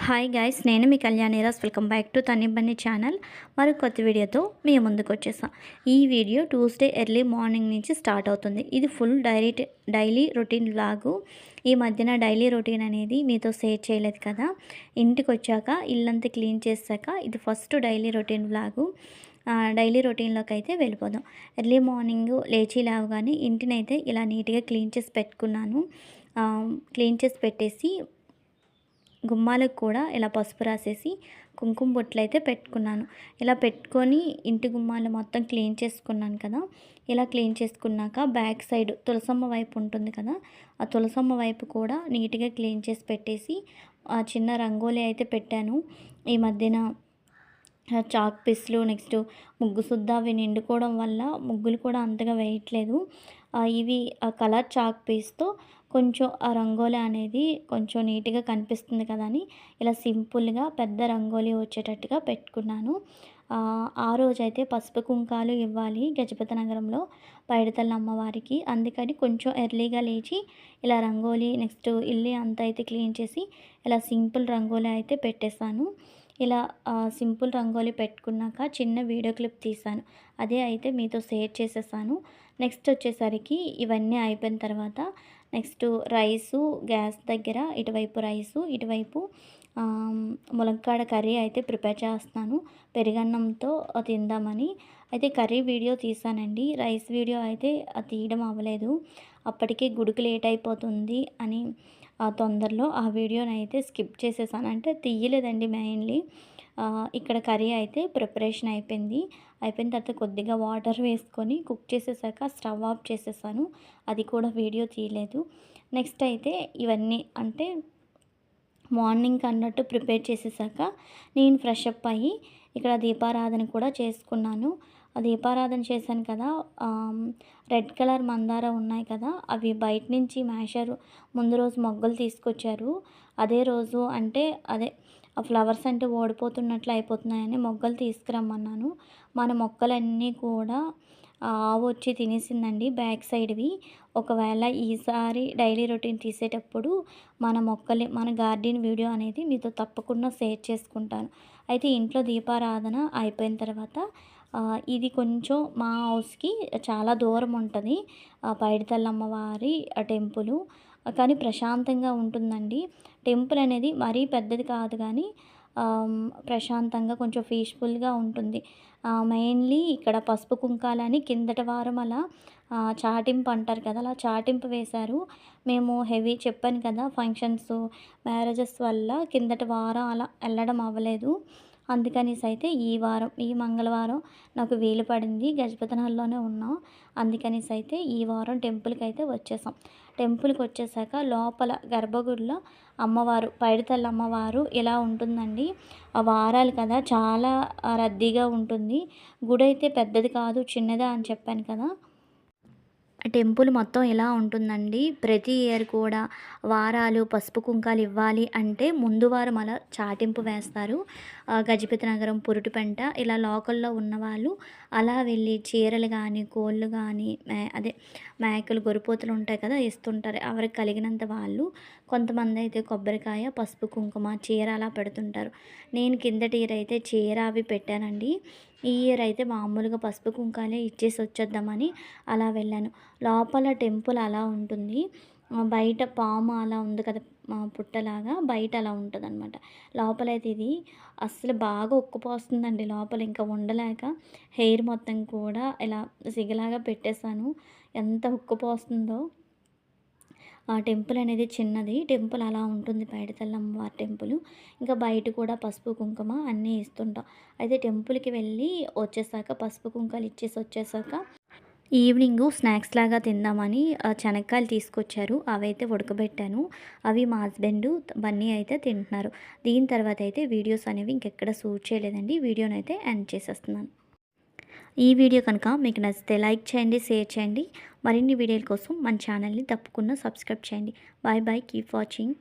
Hi guys, నేను మీ Kalyaniraj. Welcome back to తనిబ్బని ఛానల్. మరి కొత్త వీడియోతో మీ ముందుకు వచ్చేసాం. ఈ వీడియో ట్యూస్డే ఎర్లీ మార్నింగ్ నుంచి స్టార్ట్ అవుతుంది. ఇది ఫుల్ డైలీ రొటీన్ వ్లాగు. ఈ మధ్యన డైలీ రొటీన్ అనేది మీతో షేర్ చేయలేదు కదా. ఇంటికి వచ్చాక ఇల్లంతా క్లీన్ చేశాక ఇది first daily routine vlog. Daily రొటీన్లోకి అయితే వెళ్ళిపోదాం. ఎర్లీ మార్నింగ్ లేచి లేవగానే ఇంటినైతే ఇలా నీట్గా క్లీన్ చేసి పెట్టుకున్నాను. క్లీన్ చేసి పెట్టేసి గుమ్మాలకు కూడా ఇలా పసుపు రాసేసి కుంకుమ బొట్లు అయితే పెట్టుకున్నాను. ఇలా పెట్టుకొని ఇంటి గుమ్మాలు మొత్తం క్లీన్ చేసుకున్నాను కదా. ఇలా క్లీన్ చేసుకున్నాక బ్యాక్ సైడ్ తులసమ్మ వైపు ఉంటుంది కదా, ఆ తులసమ్మ వైపు కూడా నీట్గా క్లీన్ చేసి పెట్టేసి చిన్న రంగోలీ అయితే పెట్టాను. ఈ మధ్యన చాక్ పీస్లు నెక్స్ట్ ముగ్గు సుద్దా అవి నిండుకోవడం వల్ల ముగ్గులు కూడా అంతగా వేయట్లేదు. ఇవి కలర్ చాక్ పీస్తో కొంచెం ఆ రంగోలీ అనేది కొంచెం నీట్గా కనిపిస్తుంది కదా అని ఇలా సింపుల్గా పెద్ద రంగోలీ వచ్చేటట్టుగా పెట్టుకున్నాను. ఆ రోజైతే పసుపు కుంకాలు ఇవ్వాలి గజపతి నగరంలో పైడితల్లి అమ్మవారికి. అందుకని కొంచెం ఎర్లీగా లేచి ఇలా రంగోలీ నెక్స్ట్ ఇల్లు అంతా అయితే క్లీన్ చేసి ఇలా సింపుల్ రంగోలీ అయితే పెట్టేశాను. ఇలా సింపుల్ రంగోలీ పెట్టుకున్నాక చిన్న వీడియో క్లిప్ తీశాను. అదే అయితే మీతో షేర్ చేసేసాను. నెక్స్ట్ వచ్చేసరికి ఇవన్నీ అయిపోయిన తర్వాత నెక్స్ట్ రైసు గ్యాస్ దగ్గర ఇటువైపు రైసు ఇటువైపు ములక్కాడ కర్రీ అయితే ప్రిపేర్ చేస్తున్నాను పెరుగన్నంతో తిందామని. అయితే కర్రీ వీడియో తీసానండి, రైస్ వీడియో అయితే తీయడం అవ్వలేదు. అప్పటికే గుడికి లేట్ అయిపోతుంది అని తొందరలో ఆ వీడియోని అయితే స్కిప్ చేసేసాను, అంటే తీయలేదండి మెయిన్లీ. ఇక్కడ కర్రీ అయితే ప్రిపరేషన్ అయిపోయింది. అయిపోయిన తర్వాత కొద్దిగా వాటర్ వేసుకొని కుక్ చేసేసాక స్టవ్ ఆఫ్ చేసేసాను. అది కూడా వీడియో తీయలేదు. నెక్స్ట్ అయితే ఇవన్నీ అంటే మార్నింగ్ అన్నట్టు ప్రిపేర్ చేసేసాక నేను ఫ్రెష్ అప్ అయ్యి ఇక్కడ దీపారాధన కూడా చేసుకున్నాను. దీపారాధన చేశాను కదా. రెడ్ కలర్ మందార ఉన్నాయి కదా, అవి బయట నుంచి మ్యాషర్ ముందు రోజు మొగ్గలు తీసుకొచ్చారు. అదే రోజు అంటే అదే ఆ ఫ్లవర్స్ అంటే ఓడిపోతున్నట్లు అయిపోతున్నాయని మొగ్గలు తీసుకురమ్మన్నాను. మన మొక్కలన్నీ కూడా ఆవు వచ్చి తినేసిందండి బ్యాక్ సైడ్వి. ఒకవేళ ఈసారి డైలీ రొటీన్ తీసేటప్పుడు మన గార్డెన్ వీడియో అనేది మీతో తప్పకుండా షేర్ చేసుకుంటాను. అయితే ఇంట్లో దీపారాధన అయిపోయిన తర్వాత ఇది కొంచెం మా హౌస్కి చాలా దూరం ఉంటుంది పైడితల్లి అమ్మవారి టెంపుల్. కానీ ప్రశాంతంగా ఉంటుందండి. టెంపుల్ అనేది మరీ పెద్దది కాదు కానీ ప్రశాంతంగా కొంచెం పీస్ఫుల్గా ఉంటుంది. మెయిన్లీ ఇక్కడ పసుపు కుంకాలని కిందటి వారం అలా చాటింపు అంటారు కదా, అలా చాటింపు వేశారు. మేము హెవీ చెప్పాను కదా ఫంక్షన్స్ మ్యారేజెస్ వల్ల కిందటి వారం అలా వెళ్ళడం అవ్వలేదు. అందుకనేసి అయితే ఈ మంగళవారం నాకు వీలు పడింది. గజపతినగర్లోనే ఉన్నాం. అందుకనేసి అయితే ఈ వారం టెంపుల్కి అయితే వచ్చేసాం. టెంపుల్కి వచ్చేసాక లోపల గర్భగుడిలో అమ్మవారు పైడితల్లి అమ్మవారు ఇలా ఉంటుందండి. ఆ వారాలు కదా చాలా రద్దీగా ఉంటుంది. గుడి అయితే పెద్దది కాదు, చిన్నదా అని చెప్పాను కదా. టెంపుల్ మొత్తం ఇలా ఉంటుందండి. ప్రతి ఇయర్ కూడా వారాలు పసుపు కుంకాలు ఇవ్వాలి అంటే ముందు వారం అలా చాటింపు వేస్తారు. గజపతి నగరం పురుటిపెంట ఇలా లోకల్లో ఉన్నవాళ్ళు అలా వెళ్ళి చీరలు కానీ కోళ్ళు కానీ అదే మేకలు గొరిపోతులు ఉంటాయి కదా ఇస్తుంటారు ఎవరికి కలిగినంత వాళ్ళు. కొంతమంది అయితే కొబ్బరికాయ పసుపు కుంకుమ చీర అలా పెడుతుంటారు. నేను కిందటి ఇయర్ అయితే చీర అవి పెట్టానండి. ఈ ఇయర్ అయితే మామూలుగా పసుపు కుంకాలే ఇచ్చేసి వచ్చేద్దామని అలా వెళ్ళాను. లోపల టెంపుల్ అలా ఉంటుంది. బయట పాము అలా ఉంది కదా పుట్టలాగా, బయట అలా ఉంటుంది అనమాట. లోపలైతే ఇది అస్సలు బాగా ఉక్కపోస్తుందండి. లోపల ఇంకా ఉండలేక హెయిర్ మొత్తం కూడా ఇలా సిగలాగా పెట్టేశాను. ఎంత ఉక్కపోస్తుందో. ఆ టెంపుల్ అనేది చిన్నది. టెంపుల్ అలా ఉంటుంది పైడితల్లి అమ్మవారి టెంపుల్. ఇంకా బయట కూడా పసుపు కుంకుమ అన్నీ ఇస్తుంటాం. అయితే టెంపుల్కి వెళ్ళి వచ్చేసాక పసుపు కుంకాలు ఇచ్చేసి వచ్చేసాక ఈవినింగ్ స్నాక్స్ లాగా తిందామని శనక్కాయలు తీసుకొచ్చారు. అవైతే ఉడకబెట్టాను. అవి మా హస్బెండ్ బన్నీ అయితే తింటున్నారు. దీని తర్వాత అయితే వీడియోస్ అనేవి ఇంకెక్కడ షూట్ చేయలేదండి. వీడియోని అయితే ఎండ్ చేసేస్తున్నాను. ఈ వీడియో కనుక మీకు నచ్చితే లైక్ చేయండి, షేర్ చేయండి. మరిన్ని వీడియోల కోసం మన ఛానల్ని తప్పకుండా సబ్స్క్రైబ్ చేయండి. Bye bye, keep watching.